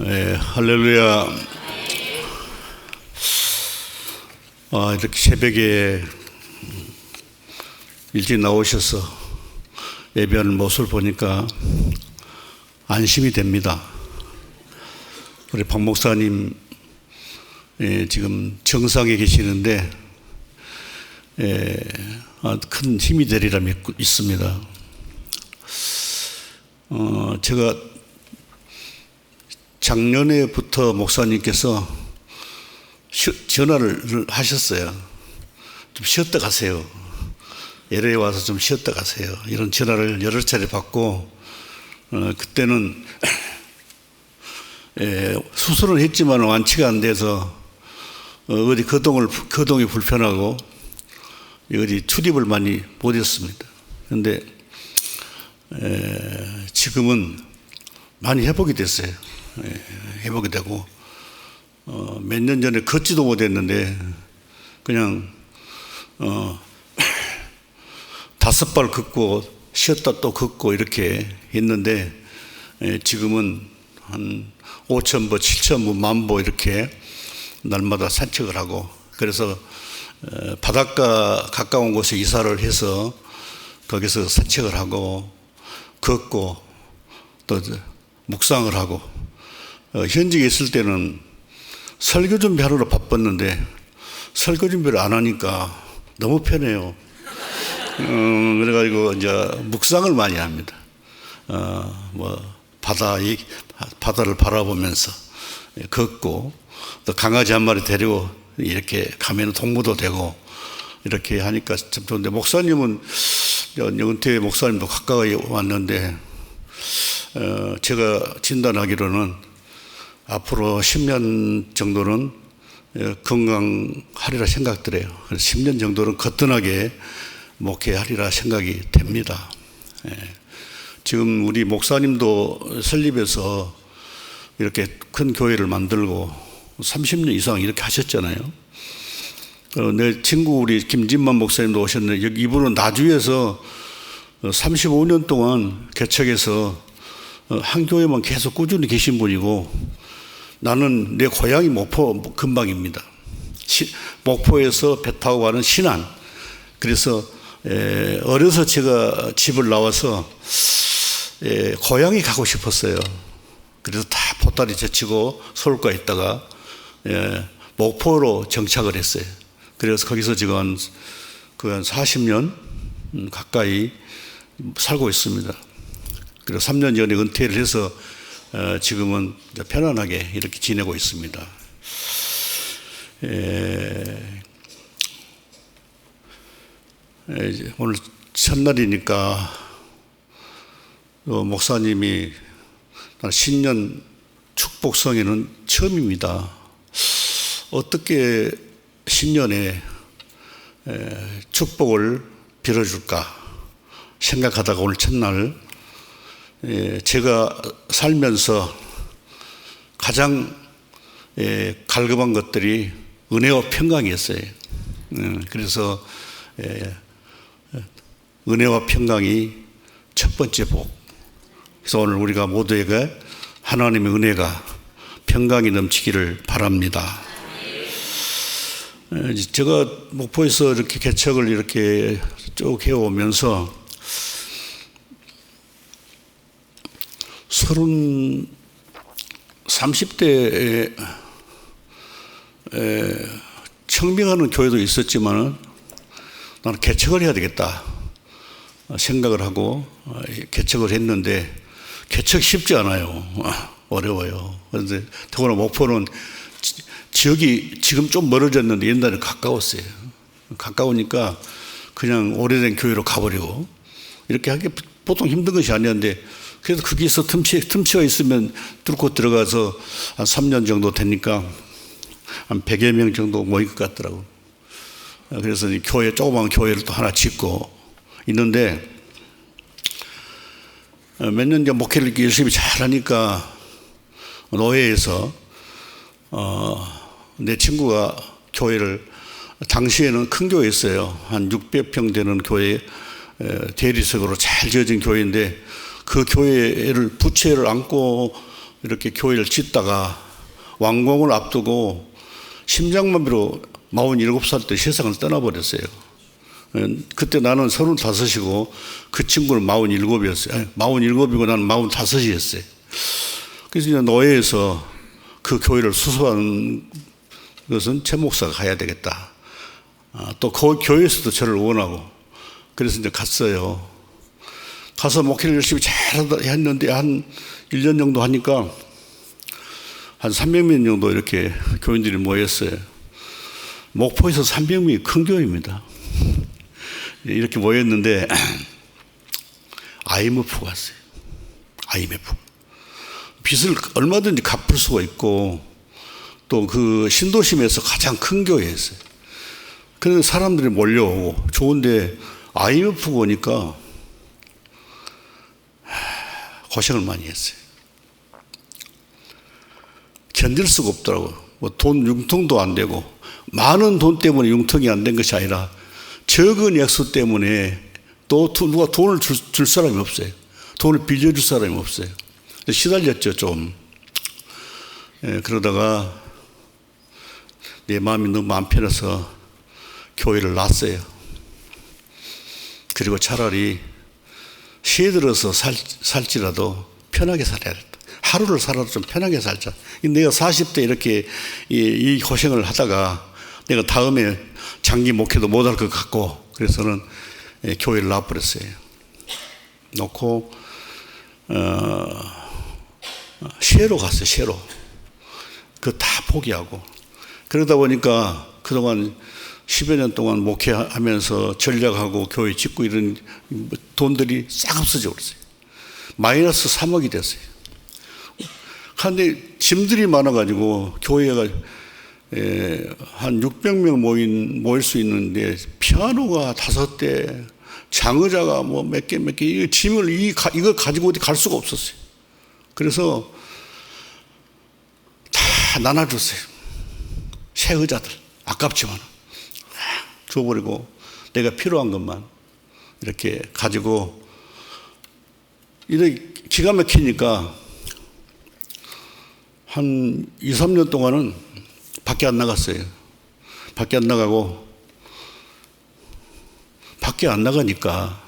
할렐루야. 이렇게 새벽에 일찍 나오셔서 예배하는 모습을 보니까 안심이 됩니다. 우리 박 목사님 지금 정상에 계시는데 큰 힘이 되리라 믿고 있습니다. 제가 작년에부터 목사님께서 전화를 하셨어요. 좀 쉬었다 가세요. LA 와서 좀 쉬었다 가세요. 이런 전화를 여러 차례 받고, 그때는 수술은 했지만 완치가 안 돼서 어디 거동이 불편하고 어디 출입을 많이 못했습니다. 그런데 지금은 많이 회복이 됐어요. 회복이 되고 몇 년 전에 걷지도 못했는데 그냥 5발 걷고 쉬었다 또 걷고 이렇게 했는데 지금은 한 5,000보, 7,000보, 10,000보 이렇게 날마다 산책을 하고, 그래서 바닷가 가까운 곳에 이사를 해서 거기서 산책을 하고 걷고 또 묵상을 하고, 현직에 있을 때는 설교 준비하느라 바빴는데 설교 준비를 안 하니까 너무 편해요. 그래가지고 이제 묵상을 많이 합니다. 바다를 바라보면서 걷고, 또 강아지 한 마리 데리고 이렇게 가면 동무도 되고 이렇게 하니까 참 좋은데, 목사님은 은퇴 목사님도 가까이 왔는데 제가 진단하기로는 앞으로 10년 정도는 건강하리라 생각들어요. 그래서 10년 정도는 거뜬하게 목회하리라 생각이 됩니다. 지금 우리 목사님도 설립해서 이렇게 큰 교회를 만들고 30년 이상 이렇게 하셨잖아요. 내 친구 우리 김진만 목사님도 오셨는데, 여기 이분은 나주에서 35년 동안 개척해서 한 교회만 계속 꾸준히 계신 분이고, 나는 내 고향이 목포 근방입니다. 목포에서 배 타고 가는 신안. 그래서 어려서 제가 집을 나와서 고향에 가고 싶었어요. 그래서 다 보따리 제치고 서울까지 있다가 목포로 정착을 했어요. 그래서 거기서 지금 한 40년 가까이 살고 있습니다. 그리고 3년 전에 은퇴를 해서 지금은 이제 편안하게 이렇게 지내고 있습니다. 오늘 첫날이니까 목사님이 신년 축복성에는 처음입니다. 어떻게 신년에 축복을 빌어줄까 생각하다가 오늘 첫날 제가 살면서 가장 갈급한 것들이 은혜와 평강이었어요. 그래서 은혜와 평강이 첫 번째 복. 그래서 오늘 우리가 모두에게 하나님의 은혜가 평강이 넘치기를 바랍니다. 제가 목포에서 이렇게 개척을 이렇게 쭉 해오면서 30대에 청빙하는 교회도 있었지만 나는 개척을 해야 되겠다 생각을 하고 개척을 했는데, 개척 쉽지 않아요. 어려워요. 그런데 더구나 목포는 지역이 지금 좀 멀어졌는데 옛날에 가까웠어요. 가까우니까 그냥 오래된 교회로 가버리고 이렇게 하기 보통 힘든 것이 아니었는데, 그래서 거기서 틈치가 있으면 뚫고 들어가서 한 3년 정도 되니까 한 100여 명 정도 모일 것 같더라고요. 그래서 조그만 교회를 또 하나 짓고 있는데, 몇 년 전 목회를 열심히 잘하니까 노회에서 내 친구가 교회를, 당시에는 큰 교회였어요. 한 600평 되는 교회, 대리석으로 잘 지어진 교회인데 그 교회를 부채를 안고 이렇게 교회를 짓다가 완공을 앞두고 심장마비로 47살 때 세상을 떠나버렸어요. 그때 나는 35이고 그 친구는 47이었어요. 47이고 나는 45이었어요. 그래서 이제 노예에서 그 교회를 수습하는 것은 최 목사가 가야 되겠다. 또 그 교회에서도 저를 원하고 그래서 이제 갔어요. 가서 목회를 열심히 잘 했는데 한 1년 정도 하니까 한 300명 정도 이렇게 교인들이 모였어요. 목포에서 300명이 큰 교회입니다. 이렇게 모였는데 IMF가 왔어요. IMF. 빚을 얼마든지 갚을 수가 있고 또 그 신도심에서 가장 큰 교회였어요. 그래서 사람들이 몰려오고 좋은데 IMF가 오니까 고생을 많이 했어요. 견딜 수가 없더라고요. 뭐 돈 융통도 안 되고 많은 돈 때문에 융통이 안 된 것이 아니라 적은 액수 때문에 또 누가 돈을 줄 사람이 없어요. 돈을 빌려줄 사람이 없어요. 시달렸죠, 좀. 그러다가 내 마음이 너무 안 편해서 교회를 놨어요. 그리고 차라리 시에 들어서 살지라도 편하게 살아야 된다. 하루를 살아도 좀 편하게 살자. 내가 40대 이렇게 이 고생을 하다가 내가 다음에 장기 목회도 못할 것 같고 그래서는 교회를 놔버렸어요. 놓고 시로 갔어요. 시로. 그거 다 포기하고 그러다 보니까 그동안 10여 년 동안 목회하면서 전략하고 교회 짓고 이런 돈들이 싹 없어져 버렸어요. 마이너스 3억이 됐어요. 그런데 짐들이 많아가지고 교회가 한 600명 모일 수 있는데 피아노가 5대, 장의자가 뭐 몇 개, 이 짐을 이거 가지고 어디 갈 수가 없었어요. 그래서 다 나눠줬어요. 새 의자들 아깝지만 줘버리고 내가 필요한 것만 이렇게 가지고 이렇게 기가 막히니까 한 2, 3년 동안은 밖에 안 나갔어요. 밖에 안 나가고 밖에 안 나가니까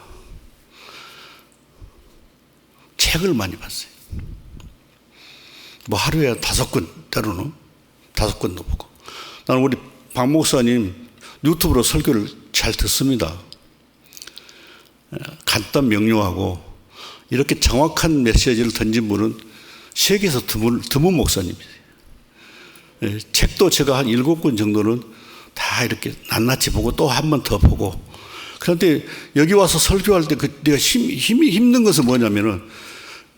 책을 많이 봤어요. 뭐 하루에 5권, 때로는 5권도 보고. 나는 우리 박 목사님 유튜브로 설교를 잘 듣습니다. 간단 명료하고 이렇게 정확한 메시지를 던진 분은 세계에서 드문 목사님이세요. 책도 제가 한 7권 정도는 다 이렇게 낱낱이 보고 또 한 번 더 보고. 그런데 여기 와서 설교할 때 내가 힘이 힘든 것은 뭐냐면은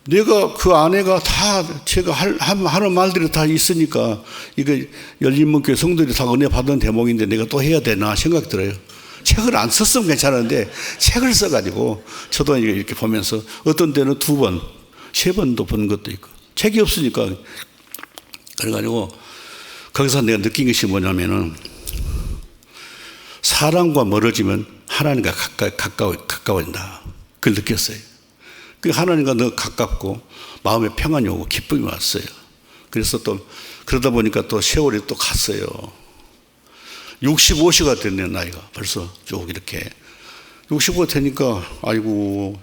내가 그 안에가 다 제가 하는 말들이 다 있으니까 이거 열린문교회 성도들이 다 은혜 받은 대목인데 내가 또 해야 되나 생각이 들어요. 책을 안 썼으면 괜찮은데 책을 써가지고 저도 이렇게 보면서 어떤 때는 2번, 3번도 본 것도 있고 책이 없으니까 그래가지고 거기서 내가 느낀 것이 뭐냐면은 사람과 멀어지면 하나님과 가까워진다. 그걸 느꼈어요. 그 하나님과 더 가깝고 마음에 평안이 오고 기쁨이 왔어요. 그래서 또 그러다 보니까 또 세월이 또 갔어요. 65세가 됐네, 나이가. 벌써 쭉 이렇게. 65가 되니까 아이고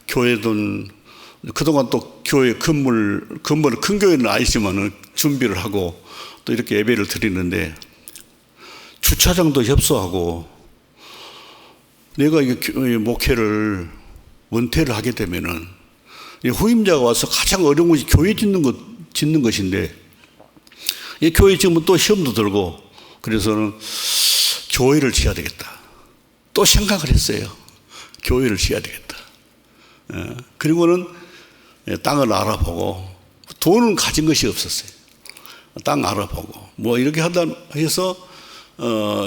교회 돈 그동안 또 교회 건물은 큰 교회는 아니지만은 준비를 하고 또 이렇게 예배를 드리는데 주차장도 협소하고 내가 이게 목회를 원퇴를 하게 되면은 후임자가 와서 가장 어려운 것이 교회 짓는 것인데 이 교회 지으면 또 시험도 들고 그래서는 교회를 지어야 되겠다. 또 생각을 했어요. 교회를 지어야 되겠다. 그리고는 땅을 알아보고 돈은 가진 것이 없었어요. 땅 알아보고 뭐 이렇게 하다 해서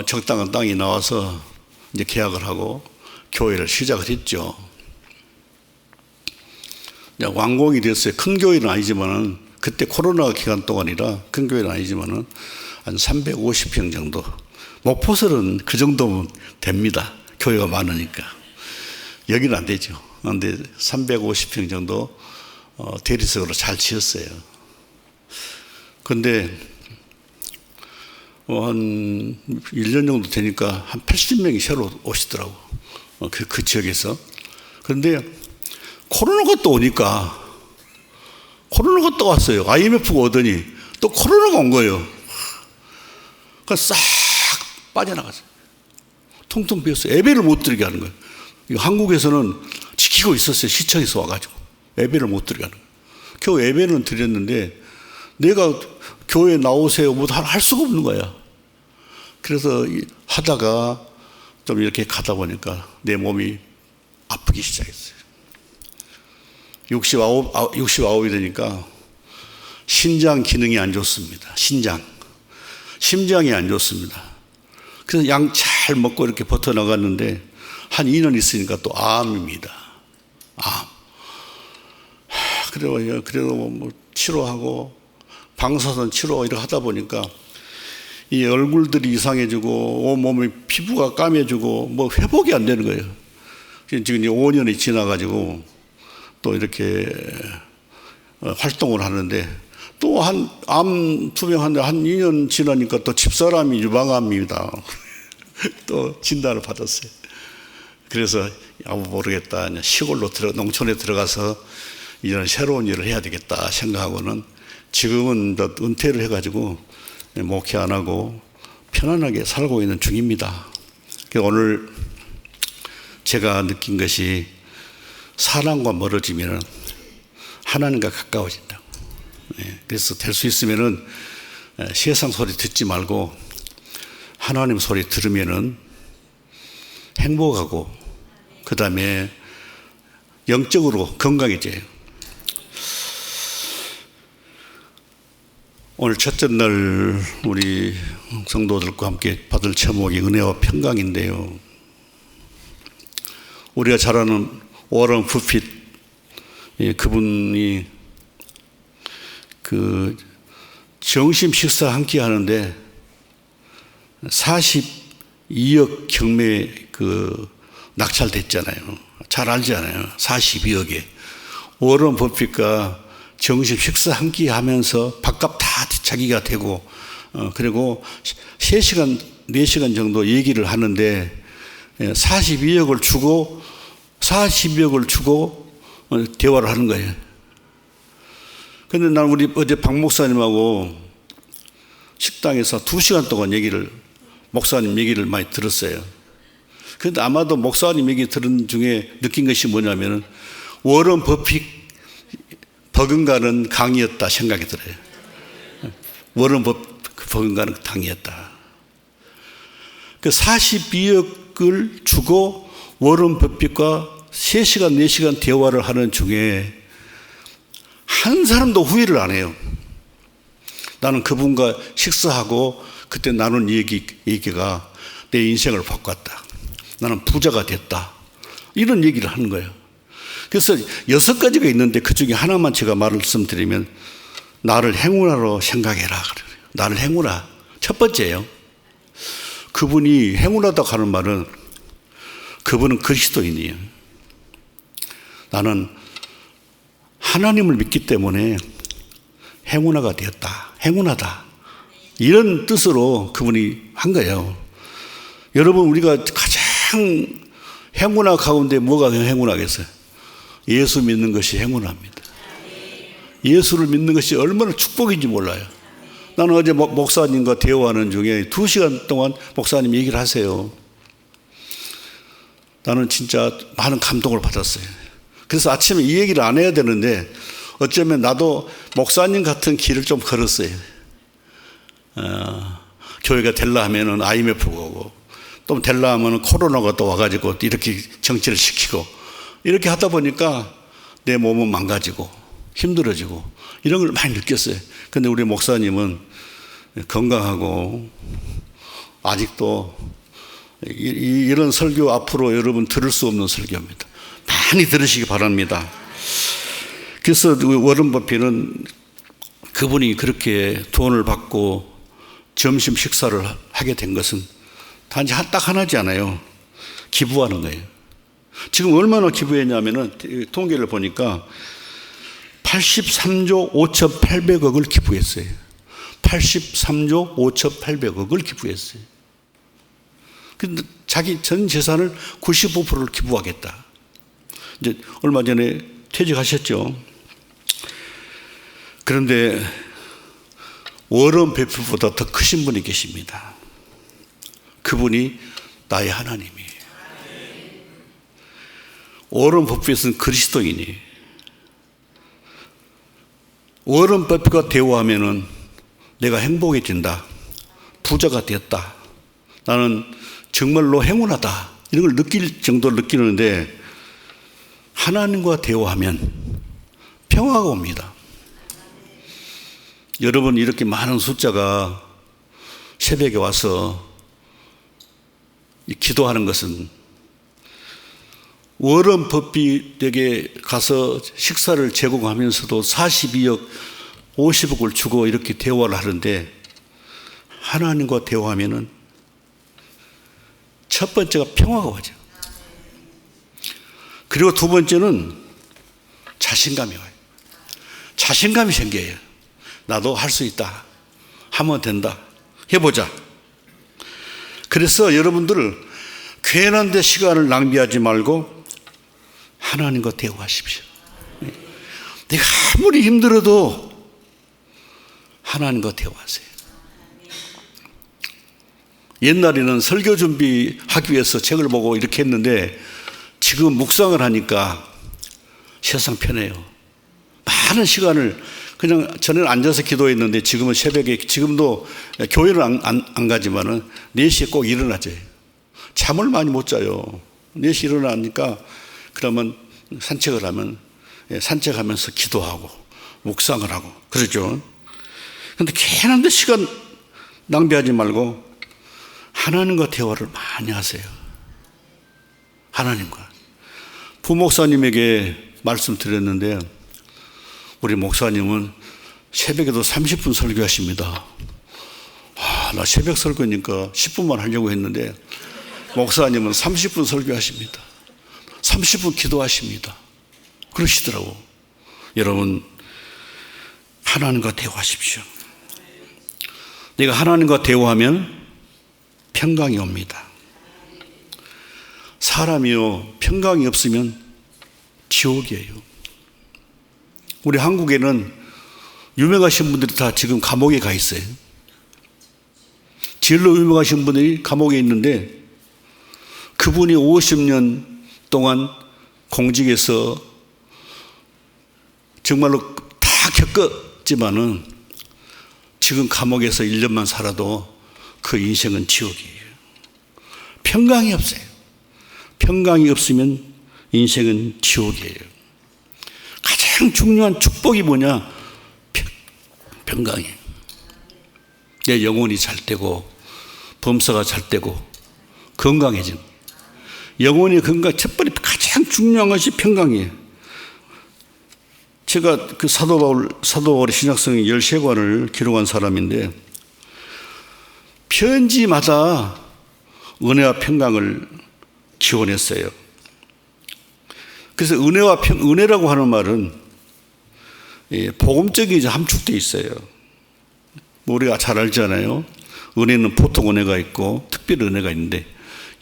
적당한 땅이 나와서 이제 계약을 하고 교회를 시작을 했죠. 완공이 됐어요. 큰 교회는 아니지만은 그때 코로나 기간 동안이라 큰 교회는 아니지만은 한 350평 정도. 목포설은 그 정도면 됩니다. 교회가 많으니까. 여기는 안 되죠. 그런데 350평 정도 대리석으로 잘 지었어요. 근데 한 1년 정도 되니까 한 80명이 새로 오시더라고. 그 지역에서. 그런데 코로나가 또 오니까 코로나가 또 왔어요. IMF가 오더니 또 코로나가 온 거예요. 그러니까 싹 빠져나갔어요. 통통 비었어요. 예배를 못 드리게 하는 거예요. 한국에서는 지키고 있었어요. 시청에서 와가지고 예배를 못 드리게 하는 거예요. 겨우 예배는 드렸는데 내가 교회 나오세요 뭐 할 수가 없는 거야. 그래서 하다가 좀 이렇게 가다 보니까 내 몸이 아프기 시작했어요. 69이 되니까 신장 기능이 안 좋습니다. 심장이 안 좋습니다. 그래서 약 잘 먹고 이렇게 버텨나갔는데 한 2년 있으니까 또 암입니다. 암. 그래도 뭐 치료하고 방사선 치료 이렇게 하다 보니까 이 얼굴들이 이상해지고 온몸이 피부가 까매지고 뭐 회복이 안 되는 거예요. 지금 5년이 지나가지고 또 이렇게 활동을 하는데 또 암 투병하는데 한 2년 지나니까 또 집사람이 유방암입니다. 또 진단을 받았어요. 그래서 모르겠다. 시골로 농촌에 들어가서 이제는 새로운 일을 해야 되겠다 생각하고는 지금은 은퇴를 해가지고 목회 안 하고 편안하게 살고 있는 중입니다. 오늘 제가 느낀 것이 사람과 멀어지면 하나님과 가까워진다. 그래서 될 수 있으면은 세상 소리 듣지 말고 하나님 소리 들으면은 행복하고 그 다음에 영적으로 건강해져요. 오늘 첫째 날 우리 성도들과 함께 받을 제목이 은혜와 평강인데요. 우리가 잘 아는 워런 버핏, 그분이 그 점심 식사 함께 하는데 42억 경매 낙찰됐잖아요. 잘 알잖아요. 42억에. 워런 버핏과 점심 식사 함께 하면서 밥값 다 자기가 대고, 그리고 3시간, 4시간 정도 얘기를 하는데 42억을 주고 대화를 하는 거예요. 근데 난 우리 어제 박 목사님하고 식당에서 2시간 동안 목사님 얘기를 많이 들었어요. 그런데 아마도 목사님 얘기 들은 중에 느낀 것이 뭐냐면은 워런 버핏 버금가는 강의였다 생각이 들어요. 워런 버금가는 강의였다. 그 42억을 주고 워런 버핏과 3시간, 4시간 대화를 하는 중에 한 사람도 후회를 안 해요. 나는 그분과 식사하고 그때 나눈 얘기가 내 인생을 바꿨다. 나는 부자가 됐다. 이런 얘기를 하는 거예요. 그래서 6가지가 있는데 그 중에 하나만 제가 말씀드리면 나를 행운아로 생각해라. 그래요. 나를 행운아. 첫 번째예요. 그분이 행운하다고 하는 말은 그분은 그리스도인이에요. 나는 하나님을 믿기 때문에 행운아가 되었다. 행운하다. 이런 뜻으로 그분이 한 거예요. 여러분, 우리가 가장 행운아 가운데 뭐가 행운하겠어요? 예수 믿는 것이 행운합니다. 예수를 믿는 것이 얼마나 축복인지 몰라요. 나는 어제 목사님과 대화하는 중에 2시간 동안 목사님 얘기를 하세요. 나는 진짜 많은 감동을 받았어요. 그래서 아침에 이 얘기를 안 해야 되는데 어쩌면 나도 목사님 같은 길을 좀 걸었어요. 교회가 될라 하면은 IMF가 오고 또 될라 하면은 코로나가 또 와가지고 이렇게 정치를 시키고 이렇게 하다 보니까 내 몸은 망가지고 힘들어지고 이런 걸 많이 느꼈어요. 근데 우리 목사님은 건강하고 아직도 이런 설교 앞으로 여러분 들을 수 없는 설교입니다. 많이 들으시기 바랍니다. 그래서 워런 버핏은 그분이 그렇게 돈을 받고 점심 식사를 하게 된 것은 단지 딱 하나지 않아요. 기부하는 거예요. 지금 얼마나 기부했냐면은 통계를 보니까 83조 5,800억을 기부했어요. 83조 5,800억을 기부했어요. 근데 자기 전 재산을 95%를 기부하겠다. 이제 얼마 전에 퇴직하셨죠. 그런데 워런 버핏보다 더 크신 분이 계십니다. 그분이 나의 하나님이에요. 워런 버핏은 그리스도인이에요. 워런 버핏과 대화하면은 내가 행복해진다. 부자가 됐다. 나는 정말로 행운하다. 이런 걸 느낄 정도로 느끼는데 하나님과 대화하면 평화가 옵니다. 여러분 이렇게 많은 숫자가 새벽에 와서 기도하는 것은 워런 버핏에게 가서 식사를 제공하면서도 42억 50억을 주고 이렇게 대화를 하는데 하나님과 대화하면은 첫 번째가 평화가 오죠. 그리고 두 번째는 자신감이 와요. 자신감이 생겨요. 나도 할 수 있다. 하면 된다. 해보자. 그래서 여러분들 괜한 데 시간을 낭비하지 말고 하나님과 대화하십시오. 내가 아무리 힘들어도 하나님과 대화하세요. 옛날에는 설교 준비하기 위해서 책을 보고 이렇게 했는데 지금 묵상을 하니까 세상 편해요. 많은 시간을 그냥 전에는 앉아서 기도했는데 지금은 새벽에 지금도 교회를 안 가지만은 4시에 꼭 일어나져요. 잠을 많이 못 자요. 4시 일어나니까 그러면 산책을 하면 산책하면서 기도하고 묵상을 하고 그러죠. 그런데 괜한 데 시간 낭비하지 말고 하나님과 대화를 많이 하세요. 하나님과. 부목사님에게 말씀드렸는데 우리 목사님은 새벽에도 30분 설교하십니다. 나 새벽 설교니까 10분만 하려고 했는데 목사님은 30분 설교하십니다. 30분 기도하십니다. 그러시더라고. 여러분 하나님과 대화하십시오. 내가 하나님과 대화하면 평강이 옵니다. 사람이요 평강이 없으면 지옥이에요. 우리 한국에는 유명하신 분들이 다 지금 감옥에 가 있어요. 제일로 유명하신 분들이 감옥에 있는데 그분이 50년 동안 공직에서 정말로 다 겪었지만은 지금 감옥에서 1년만 살아도 그 인생은 지옥이에요. 평강이 없어요. 평강이 없으면 인생은 지옥이에요. 가장 중요한 축복이 뭐냐? 평강이에요. 내 영혼이 잘 되고 범사가 잘 되고 건강해진 영혼이 건강 첫 번째 가장 중요한 것이 평강이에요. 제가 그 사도 바울의 신약성의 13권을 기록한 사람인데 편지마다 은혜와 평강을 기원했어요. 그래서 은혜라고 하는 말은 복음적인 함축되어 있어요. 우리가 잘 알잖아요. 은혜는 보통 은혜가 있고 특별 은혜가 있는데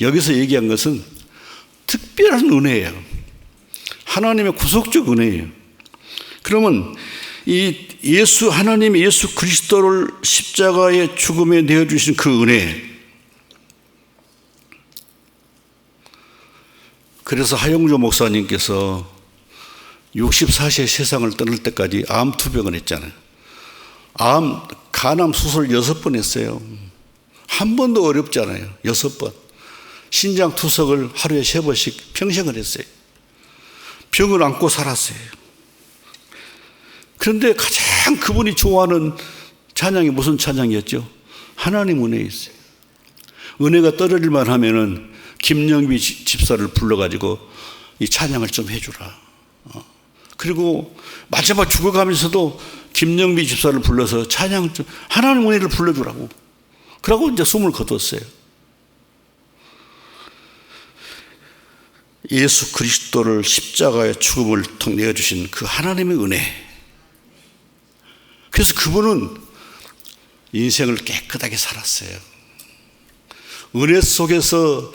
여기서 얘기한 것은 특별한 은혜예요. 하나님의 구속적 은혜예요. 그러면 하나님의 예수 그리스도를 십자가의 죽음에 내어주신 그 은혜. 그래서 하영조 목사님께서 64세 세상을 떠날 때까지 암 투병을 했잖아요. 간암 수술 6번 했어요. 한 번도 어렵지 않아요. 6번. 신장 투석을 하루에 3번씩 평생을 했어요. 병을 안고 살았어요. 그런데 가장 그분이 좋아하는 찬양이 무슨 찬양이었죠? 하나님 은혜였어요. 은혜가 떨어질만 하면은 김영비 집사를 불러가지고 이 찬양을 좀 해주라. 그리고 마지막 죽어가면서도 김영비 집사를 불러서 찬양을 좀 하나님 은혜를 불러주라고. 그러고 이제 숨을 거뒀어요. 예수 그리스도를 십자가의 죽음을 내어주신 그 하나님의 은혜. 그래서 그분은 인생을 깨끗하게 살았어요. 은혜 속에서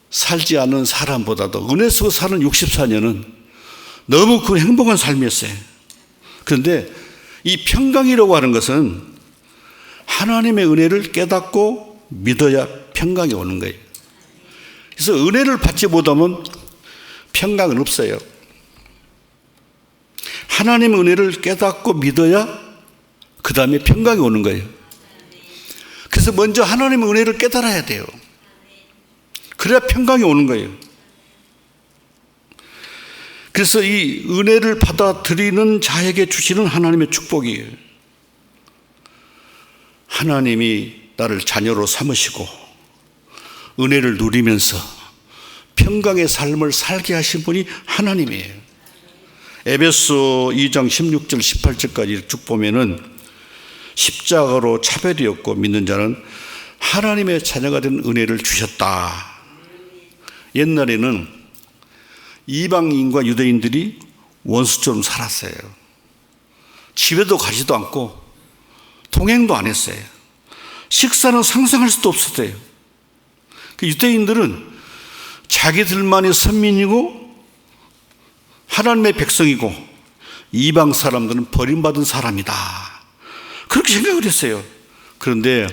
살지 않은 사람보다도 은혜 속에서 사는 64년은 너무 그 행복한 삶이었어요. 그런데 이 평강이라고 하는 것은 하나님의 은혜를 깨닫고 믿어야 평강이 오는 거예요. 그래서 은혜를 받지 못하면 평강은 없어요. 하나님의 은혜를 깨닫고 믿어야 그 다음에 평강이 오는 거예요. 그래서 먼저 하나님의 은혜를 깨달아야 돼요. 그래야 평강이 오는 거예요. 그래서 이 은혜를 받아들이는 자에게 주시는 하나님의 축복이에요. 하나님이 나를 자녀로 삼으시고 은혜를 누리면서 평강의 삶을 살게 하신 분이 하나님이에요. 에베소 2장 16절 18절까지 쭉 보면은 십자가로 차별이 없고 믿는 자는 하나님의 자녀가 된 은혜를 주셨다. 옛날에는 이방인과 유대인들이 원수처럼 살았어요. 집에도 가지도 않고 동행도 안 했어요. 식사는 상상할 수도 없었대요. 유대인들은 자기들만이 선민이고 하나님의 백성이고 이방 사람들은 버림받은 사람이다. 그렇게 생각을 했어요. 그런데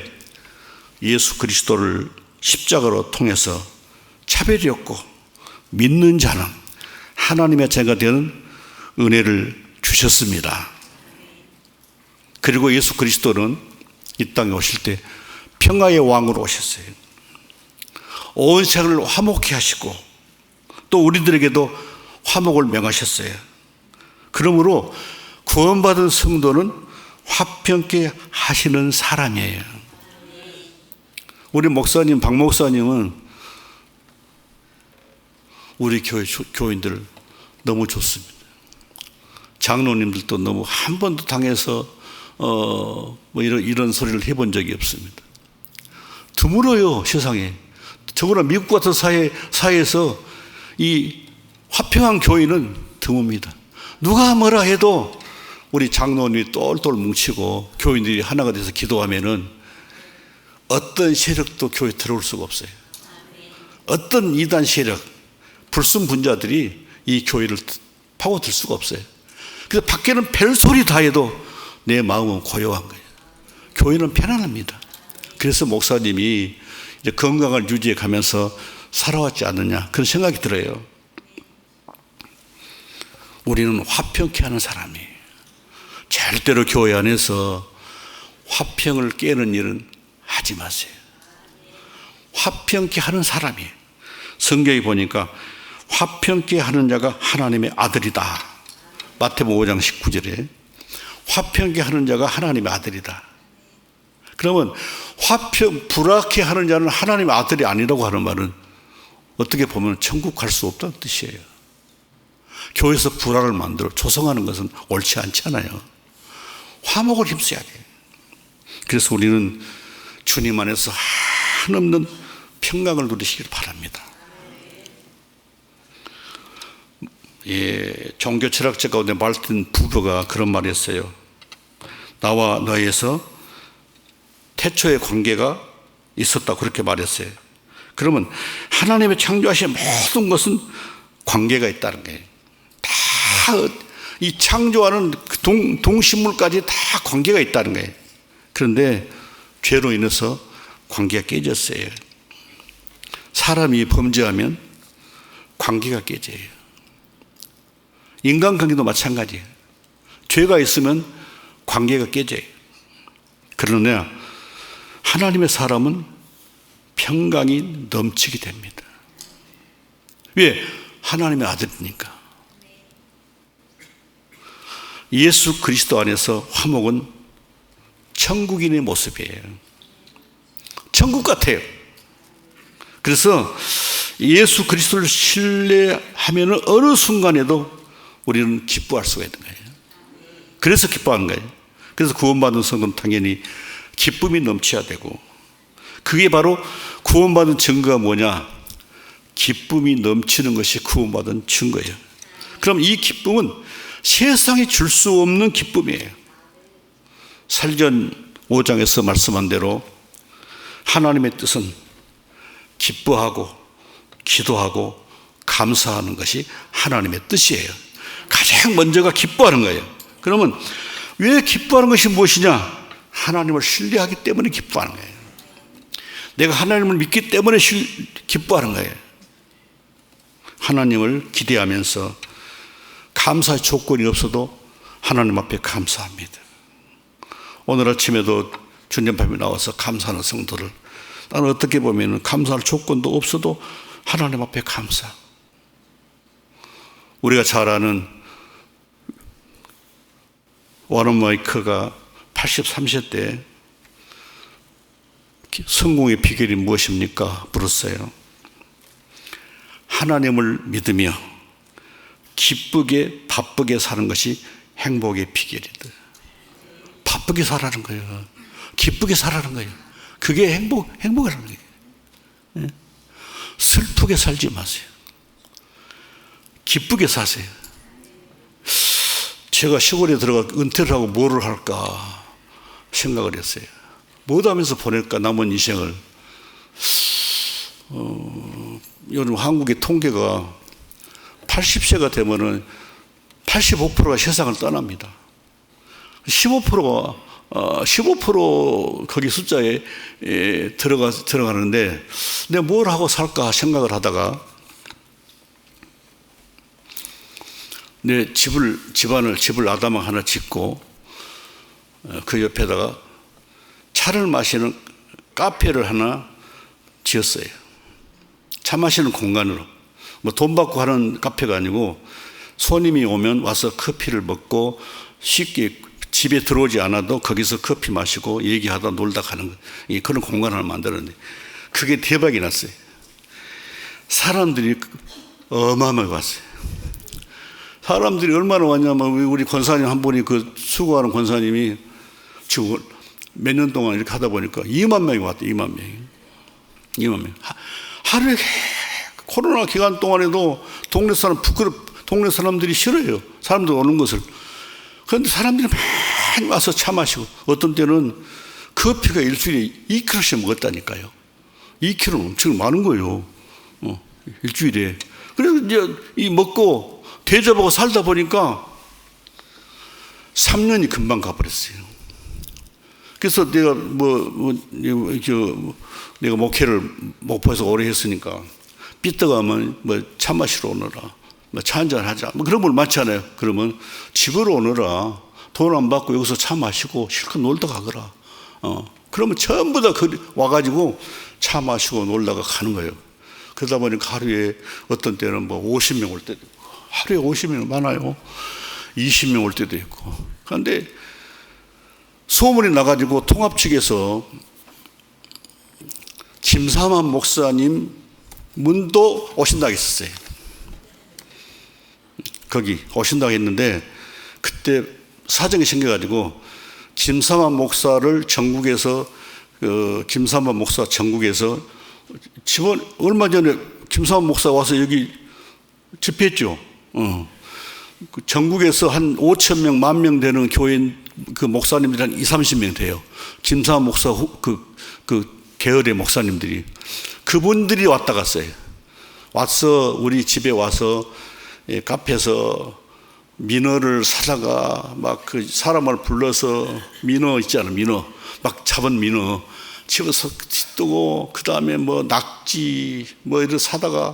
예수 그리스도를 십자가로 통해서 차별이 없고 믿는 자는 하나님의 자녀가 되는 은혜를 주셨습니다. 그리고 예수 그리스도는 이 땅에 오실 때 평화의 왕으로 오셨어요. 온 세상을 화목케 하시고 또 우리들에게도 화목을 명하셨어요. 그러므로 구원받은 성도는 화평케 하시는 사람이에요. 우리 목사님, 박 목사님은 우리 교인들 너무 좋습니다. 장로님들도 너무 한 번도 당해서 이런 소리를 해본 적이 없습니다. 드물어요, 세상에. 저거나 미국 같은 사회에서 이 화평한 교인은 드뭅니다. 누가 뭐라 해도 우리 장로님이 똘똘 뭉치고 교인들이 하나가 돼서 기도하면은 어떤 세력도 교회에 들어올 수가 없어요. 어떤 이단 세력, 불순분자들이 이 교회를 파고들 수가 없어요. 그래서 밖에는 별소리 다 해도 내 마음은 고요한 거예요. 교회는 편안합니다. 그래서 목사님이 이제 건강을 유지해 가면서 살아왔지 않느냐 그런 생각이 들어요. 우리는 화평케 하는 사람이에요. 절대로 교회 안에서 화평을 깨는 일은 하지 마세요. 화평케 하는 사람이에요. 성경에 보니까 화평케 하는 자가 하나님의 아들이다. 마태복음 5장 19절에 화평케 하는 자가 하나님의 아들이다. 그러면 불화케 하는 자는 하나님의 아들이 아니라고 하는 말은 어떻게 보면 천국 갈 수 없다는 뜻이에요. 교회에서 불화를 만들어 조성하는 것은 옳지 않잖아요. 화목을 힘써야 돼요. 그래서 우리는 주님 안에서 한없는 평강을 누리시길 바랍니다. 종교 철학자 가운데 말틴 부버가 그런 말을 했어요. 나와 너에서 태초의 관계가 있었다 그렇게 말했어요. 그러면 하나님의 창조하신 모든 것은 관계가 있다는 거예요. 다 이 창조하는 동식물까지 다 관계가 있다는 거예요. 그런데 죄로 인해서 관계가 깨졌어요. 사람이 범죄하면 관계가 깨져요. 인간관계도 마찬가지예요. 죄가 있으면 관계가 깨져요. 그러나 하나님의 사람은 평강이 넘치게 됩니다. 왜? 하나님의 아들이니까. 예수 그리스도 안에서 화목은 천국인의 모습이에요. 천국 같아요. 그래서 예수 그리스도를 신뢰하면 어느 순간에도 우리는 기뻐할 수가 있는 거예요. 그래서 기뻐하는 거예요. 그래서 구원받은 성도는 당연히 기쁨이 넘쳐야 되고, 그게 바로 구원받은 증거가 뭐냐? 기쁨이 넘치는 것이 구원받은 증거예요. 그럼 이 기쁨은 세상에 줄 수 없는 기쁨이에요. 살전 5장에서 말씀한 대로 하나님의 뜻은 기뻐하고 기도하고 감사하는 것이 하나님의 뜻이에요. 가장 먼저가 기뻐하는 거예요. 그러면 왜 기뻐하는 것이 무엇이냐? 하나님을 신뢰하기 때문에 기뻐하는 거예요. 내가 하나님을 믿기 때문에 기뻐하는 거예요. 하나님을 기대하면서 감사의 조건이 없어도 하나님 앞에 감사합니다. 오늘 아침에도 주님밤에 나와서 감사하는 성도를, 나는 어떻게 보면 감사할 조건도 없어도 하나님 앞에 감사. 우리가 잘 아는 워런 마이크가 83세 때 성공의 비결이 무엇입니까? 물었어요. 하나님을 믿으며 기쁘게 바쁘게 사는 것이 행복의 비결이다. 바쁘게 살라는 거예요. 기쁘게 살라는 거예요. 그게 행복이라는 거예요. 슬프게 살지 마세요. 기쁘게 사세요. 제가 시골에 들어가 은퇴를 하고 뭐를 할까 생각을 했어요. 뭐 하면서 보낼까 남은 인생을. 요즘 한국의 통계가 80세가 되면은 85%가 세상을 떠납니다. 15% 거기 숫자에 들어가는데 내가 뭘 하고 살까 생각을 하다가 내 집을 아담아 하나 짓고 그 옆에다가 차를 마시는 카페를 하나 지었어요. 차 마시는 공간으로. 뭐 돈 받고 하는 카페가 아니고 손님이 오면 와서 커피를 먹고 쉽게 집에 들어오지 않아도 거기서 커피 마시고 얘기하다 놀다 가는 그런 공간을 만들었는데 그게 대박이 났어요. 사람들이 어마어마하게 왔어요. 사람들이 얼마나 왔냐면 우리 권사님 한 분이 그 수고하는 권사님이 지금 몇 년 동안 이렇게 하다 보니까 2만 명이 왔대요. 2만 명. 하루에 코로나 기간 동안에도 동네 사람들이 싫어해요. 사람들 오는 것을. 그런데 사람들이 많이 와서 차 마시고 어떤 때는 커피가 일주일에 2kg씩 먹었다니까요. 2kg는 엄청 많은 거예요. 일주일에. 그래서 이제 이 먹고 대접하고 살다 보니까 3년이 금방 가버렸어요. 그래서 내가 내가 목회를 목포에서 오래 했으니까 삐떡하면 차 마시러 오너라. 차 한잔 하자. 그런 걸 많잖아요. 그러면 집으로 오너라. 돈 안 받고 여기서 차 마시고 실컷 놀다 가거라. 그러면 전부 다 와가지고 차 마시고 놀다가 가는 거예요. 그러다 보니까 하루에 어떤 때는 50명 올 때도 있고, 하루에 50명 많아요. 20명 올 때도 있고. 그런데 소문이 나가지고 통합 측에서 김삼환 목사님 문도 오신다고 했었어요. 거기 오신다고 했는데 그때 사정이 생겨가지고 김삼환 목사를 전국에서 김삼환 목사 전국에서 얼마 전에 김삼환 목사 와서 여기 집회했죠. 전국에서 한 5천 명, 10,000명 되는 교인 그 목사님들이 한 20-30명 돼요. 김삼환 목사 그 계열의 목사님들이. 그분들이 왔다 갔어요. 와서 우리 집에 와서 카페에서 민어를 사다가 막 그 사람을 불러서 민어 있잖아, 민어. 막 잡은 민어. 집에서 뜨고, 그 다음에 낙지, 이런 사다가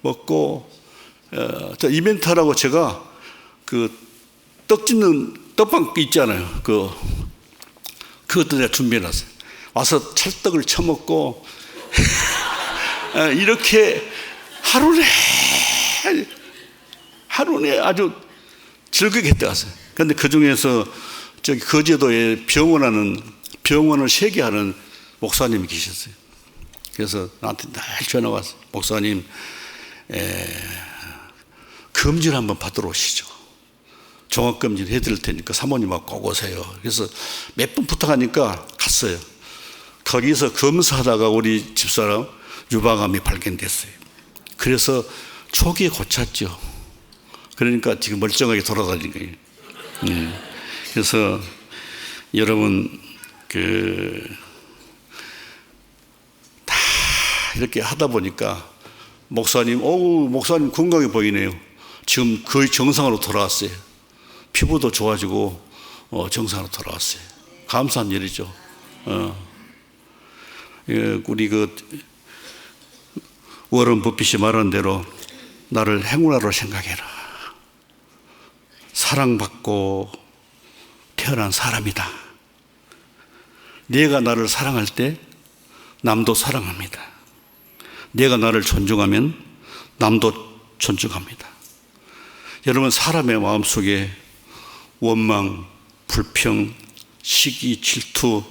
먹고, 이벤트 하라고 제가 그 떡 짓는 떡방 있잖아요. 그것도 내가 준비해 놨어요. 와서 찰떡을 쳐먹고, 이렇게 하루에 아주 즐겁게 했다 갔어요. 그런데 그 중에서 저기 거제도에 병원을 세개하는 목사님이 계셨어요. 그래서 나한테 날 전화 왔어요. 목사님, 검진 한번 받으러 오시죠. 종합검진 해드릴 테니까 사모님하고 꼭 오세요. 그래서 몇 번 부탁하니까 갔어요. 거기서 검사하다가 우리 집사람 유방암이 발견됐어요. 그래서 초기에 고쳤죠. 그러니까 지금 멀쩡하게 돌아다니는 거예요. 그래서 여러분, 다 이렇게 하다 보니까 목사님 건강해 보이네요. 지금 거의 정상으로 돌아왔어요. 피부도 좋아지고 정상으로 돌아왔어요. 감사한 일이죠. 우리 워런 버핏이 말한 대로 나를 행운아로 생각해라. 사랑받고 태어난 사람이다. 내가 나를 사랑할 때 남도 사랑합니다. 내가 나를 존중하면 남도 존중합니다. 여러분, 사람의 마음속에 원망, 불평, 시기, 질투,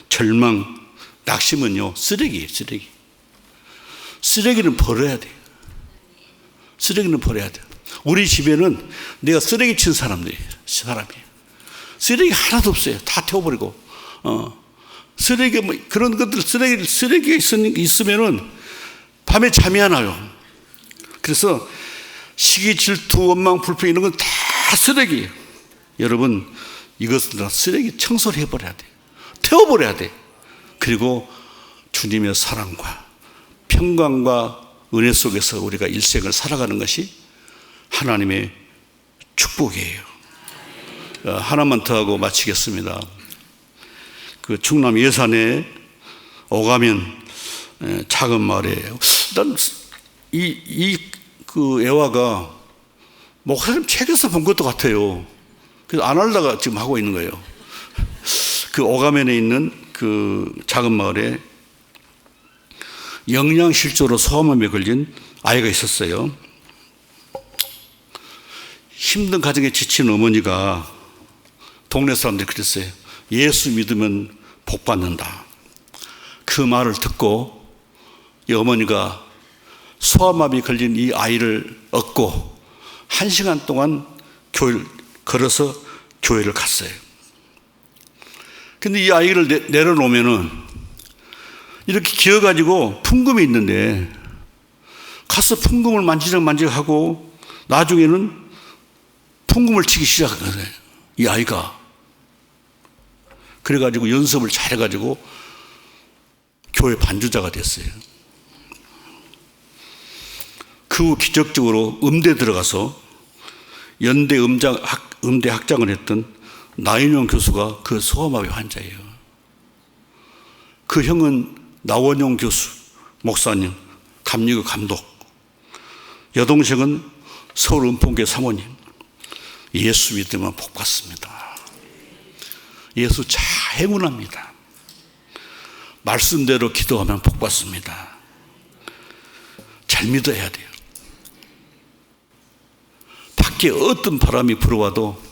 절망, 낙심은요, 쓰레기예요, 쓰레기. 쓰레기는 버려야 돼요. 쓰레기는 버려야 돼요. 우리 집에는 내가 쓰레기 친 사람이에요. 쓰레기 하나도 없어요. 다 태워버리고. 쓰레기, 그런 것들, 쓰레기가 있으면은 밤에 잠이 안 와요. 그래서 시기, 질투, 원망, 불평 이런 건 다 쓰레기예요. 여러분, 이것은 다 쓰레기 청소를 해버려야 돼요. 태워버려야 돼요. 그리고 주님의 사랑과 평강과 은혜 속에서 우리가 일생을 살아가는 것이 하나님의 축복이에요. 하나만 더 하고 마치겠습니다. 충남 예산에 오가면 작은 마을이에요. 난 그 애화가 목사님 책에서 본 것도 같아요. 그래서 안 하려다가 지금 하고 있는 거예요. 그 오가면에 있는 그 작은 마을에 영양실조로 소아암에 걸린 아이가 있었어요. 힘든 가정에 지친 어머니가 동네 사람들이 그랬어요. 예수 믿으면 복 받는다. 그 말을 듣고 이 어머니가 소아마비 걸린 이 아이를 얻고 1시간 동안 교회를 걸어서 교회를 갔어요. 근데 이 아이를 내려놓으면은 이렇게 기어가지고 풍금이 있는데 가서 풍금을 만지작만지작하고 나중에는 풍금을 치기 시작한 거예요. 이 아이가. 그래가지고 연습을 잘해가지고 교회 반주자가 됐어요. 그 후 기적적으로 음대 들어가서 연대 음대 학장을 했던 나인용 교수가 그 소아마비 환자예요. 그 형은 나원용 교수, 목사님, 감리교 감독. 여동생은 서울 은평교회 사모님. 예수 믿으면 복 받습니다. 예수 잘 행운합니다. 말씀대로 기도하면 복 받습니다. 잘 믿어야 돼요. 밖에 어떤 바람이 불어와도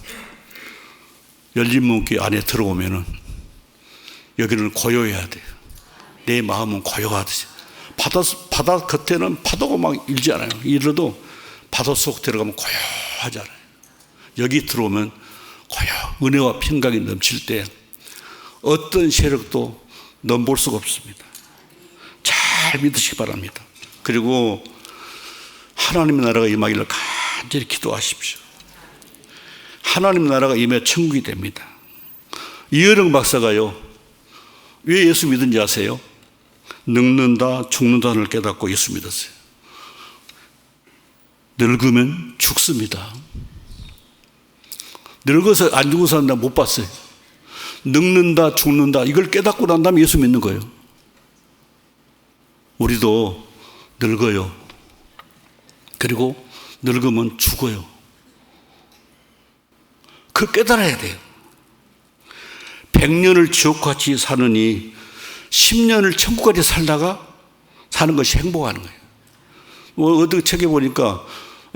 열린 문길 안에 들어오면은 여기는 고요해야 돼요. 내 마음은 고요하듯이. 바다 겉에는 파도가 막 일지 않아요. 일어도 바다 속 들어가면 고요하잖아요. 여기 들어오면 고요, 은혜와 평강이 넘칠 때 어떤 세력도 넘볼 수가 없습니다. 잘 믿으시기 바랍니다. 그리고 하나님의 나라가 임하기를 간절히 기도하십시오. 하나님의 나라가 임해 천국이 됩니다. 이어령 박사가요, 왜 예수 믿은지 아세요? 늙는다 죽는다를 깨닫고 예수 믿었어요. 늙으면 죽습니다. 늙어서 안 죽은 사람 나 못 봤어요. 늙는다 죽는다 이걸 깨닫고 난 다음에 예수 믿는 거예요. 우리도 늙어요. 그리고 늙으면 죽어요. 그 깨달아야 돼요. 100년을 지옥같이 사느니 10년을 천국같이 살다가 사는 것이 행복하는 거예요. 어디 책에 보니까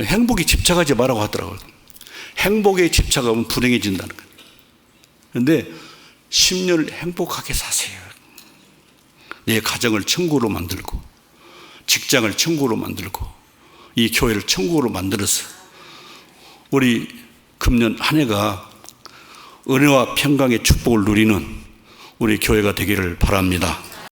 행복에 집착하지 말라고 하더라고요. 행복에 집착하면 불행해진다는 거예요. 그런데 10년을 행복하게 사세요. 내 가정을 천국으로 만들고 직장을 천국으로 만들고 이 교회를 천국으로 만들어서 우리 금년 한 해가 은혜와 평강의 축복을 누리는 우리 교회가 되기를 바랍니다.